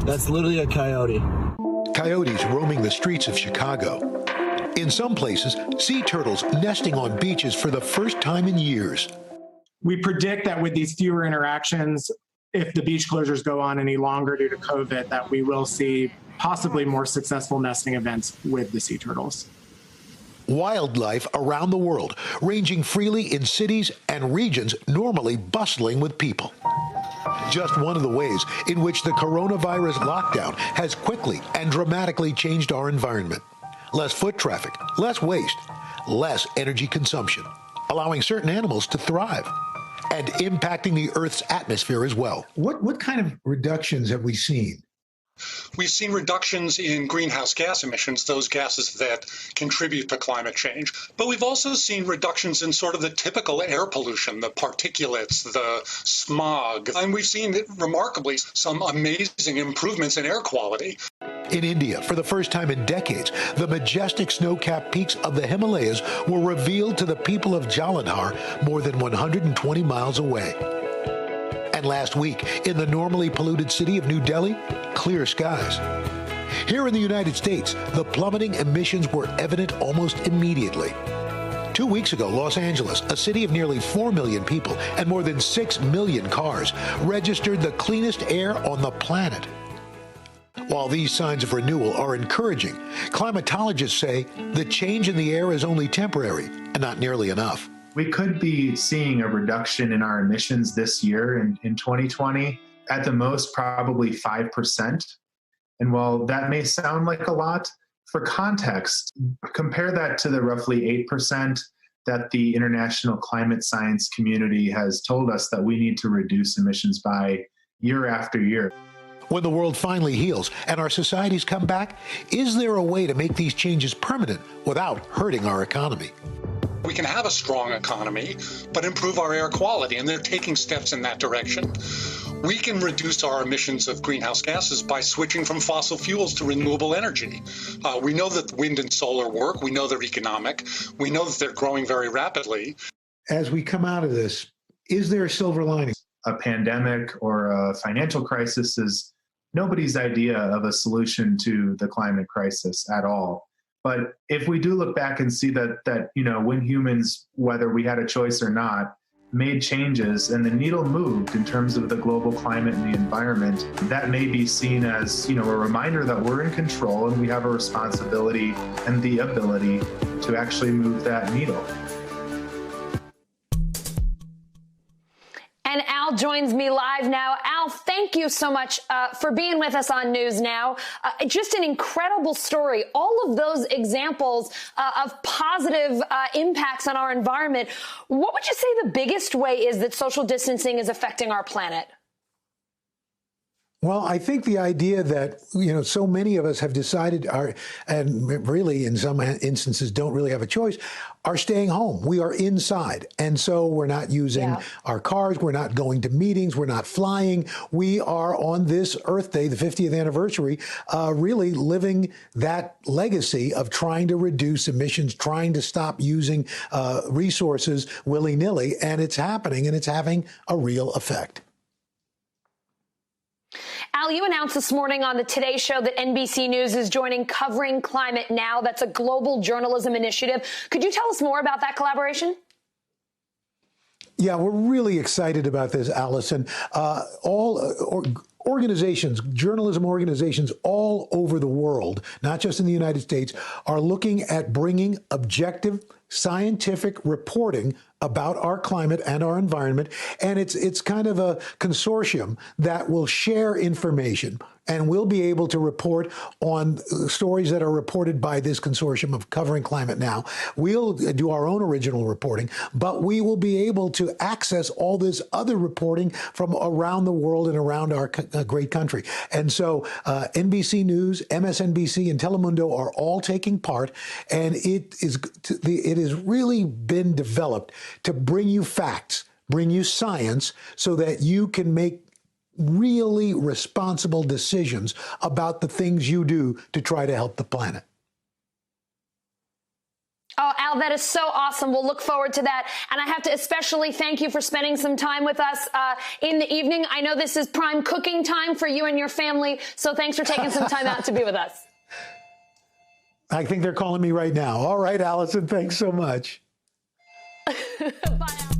That's literally a coyote. Coyotes roaming the streets of Chicago. In some places, sea turtles nesting on beaches for the first time in years. We predict that with these fewer interactions, if the beach closures go on any longer due to COVID, that we will see possibly more successful nesting events with the sea turtles. Wildlife around the world, ranging freely in cities and regions normally bustling with people. Just one of the ways in which the coronavirus lockdown has quickly and dramatically changed our environment. Less foot traffic, less waste, less energy consumption, allowing certain animals to thrive, and impacting the Earth's atmosphere as well. What kind of reductions have we seen? We've seen reductions in greenhouse gas emissions, those gases that contribute to climate change. But we've also seen reductions in sort of the typical air pollution, the particulates, the smog. And we've seen, remarkably, some amazing improvements in air quality. In India, for the first time in decades, the majestic snow-capped peaks of the Himalayas were revealed to the people of Jalandhar more than 120 miles away. And last week, in the normally polluted city of New Delhi, clear skies. Here in the United States, the plummeting emissions were evident almost immediately. 2 weeks ago, Los Angeles, a city of nearly 4 million people and more than 6 million cars, registered the cleanest air on the planet. While these signs of renewal are encouraging, climatologists say the change in the air is only temporary and not nearly enough. We could be seeing a reduction in our emissions this year in 2020, at the most probably 5%. And while that may sound like a lot, for context, compare that to the roughly 8% that the international climate science community has told us that we need to reduce emissions by year after year. When the world finally heals and our societies come back, is there a way to make these changes permanent without hurting our economy? We can have a strong economy, but improve our air quality, and they're taking steps in that direction. We can reduce our emissions of greenhouse gases by switching from fossil fuels to renewable energy. We know that wind and solar work. We know they're economic. We know that they're growing very rapidly. As we come out of this, is there a silver lining? A pandemic or a financial crisis is nobody's idea of a solution to the climate crisis at all. But if we do look back and see that when humans, whether we had a choice or not, made changes and the needle moved in terms of the global climate and the environment, that may be seen as, a reminder that we're in control and we have a responsibility and the ability to actually move that needle. And Al joins me live now. Al, thank you so much for being with us on News Now. Just an incredible story. All of those examples of positive impacts on our environment. What would you say the biggest way is that social distancing is affecting our planet? Well, I think the idea that, so many of us have decided and really in some instances don't really have a choice, are staying home. We are inside. And so we're not using our cars. We're not going to meetings. We're not flying. We are on this Earth Day, the 50th anniversary, really living that legacy of trying to reduce emissions, trying to stop using resources willy-nilly. And it's happening, and it's having a real effect. Al, you announced this morning on the Today Show that NBC News is joining Covering Climate Now. That's a global journalism initiative. Could you tell us more about that collaboration? Yeah, we're really excited about this, Allison. Organizations, journalism organizations all over the world, not just in the United States, are looking at bringing objective scientific reporting about our climate and our environment. And it's kind of a consortium that will share information, and we'll be able to report on stories that are reported by this consortium of Covering Climate Now. We'll do our own original reporting, but we will be able to access all this other reporting from around the world and around our great country. And so NBC News, MSNBC, and Telemundo are all taking part, and it has really been developed to bring you facts, bring you science, so that you can make really responsible decisions about the things you do to try to help the planet. Oh, Al, that is so awesome. We'll look forward to that. And I have to especially thank you for spending some time with us in the evening. I know this is prime cooking time for you and your family, so thanks for taking some time out to be with us. I think they're calling me right now. All right, Allison, thanks so much. Bye, Al.